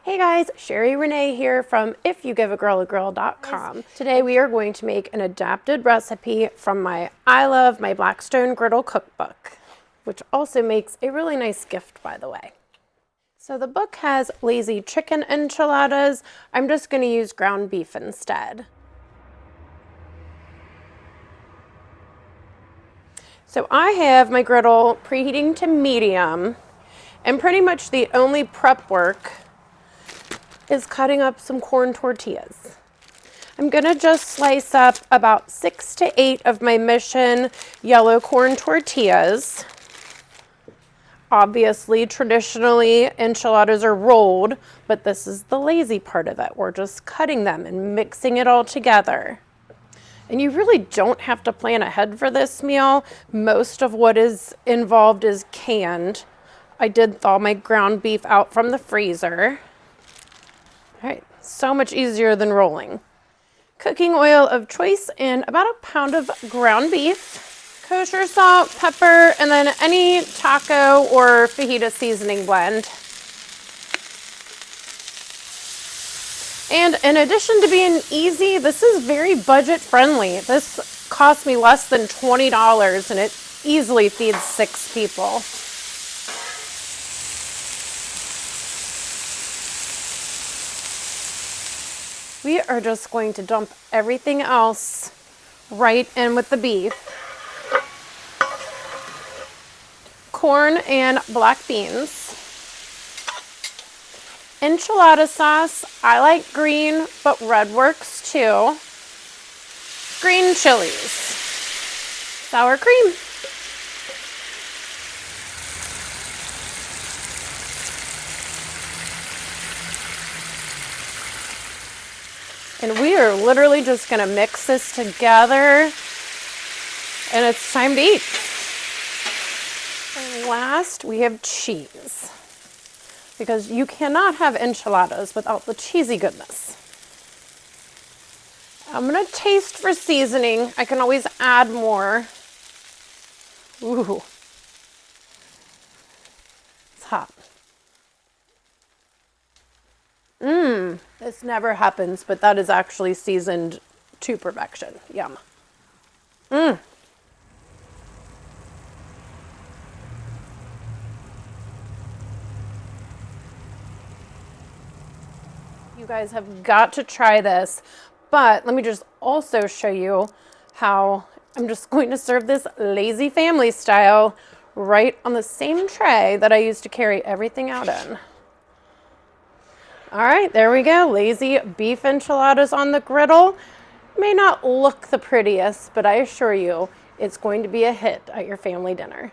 Hey guys, Sherry Renee here from ifyougiveagirlagirl.com. Today we are going to make an adapted recipe from my I Love My Blackstone Griddle cookbook, which also makes a really nice gift, by the way. So the book has lazy chicken enchiladas. I'm just going to use ground beef instead. So I have my griddle preheating to medium, and pretty much the only prep work is cutting up some corn tortillas. I'm gonna just slice up about 6 to 8 of my Mission yellow corn tortillas. Obviously, traditionally, enchiladas are rolled, but this is the lazy part of it. We're just cutting them and mixing it all together. And you really don't have to plan ahead for this meal. Most of what is involved is canned. I did thaw my ground beef out from the freezer. All right, so much easier than rolling. Cooking oil of choice and about a pound of ground beef, kosher salt, pepper, and then any taco or fajita seasoning blend. And in addition to being easy, this is very budget friendly. This cost me less than $20 and it easily feeds 6 people. We are just going to dump everything else right in with the beef. Corn and black beans. Enchilada sauce. I like green, but red works too. Green chilies. Sour cream. And we are literally just gonna mix this together and it's time to eat. And last, we have cheese. Because you cannot have enchiladas without the cheesy goodness. I'm gonna taste for seasoning. I can always add more. Ooh. It's hot. This never happens, but that is actually seasoned to perfection. Yum. You guys have got to try this, but let me just also show you how I'm just going to serve this lazy family style right on the same tray that I used to carry everything out in. All right, there we go. Lazy beef enchiladas on the griddle. May not look the prettiest, but I assure you it's going to be a hit at your family dinner.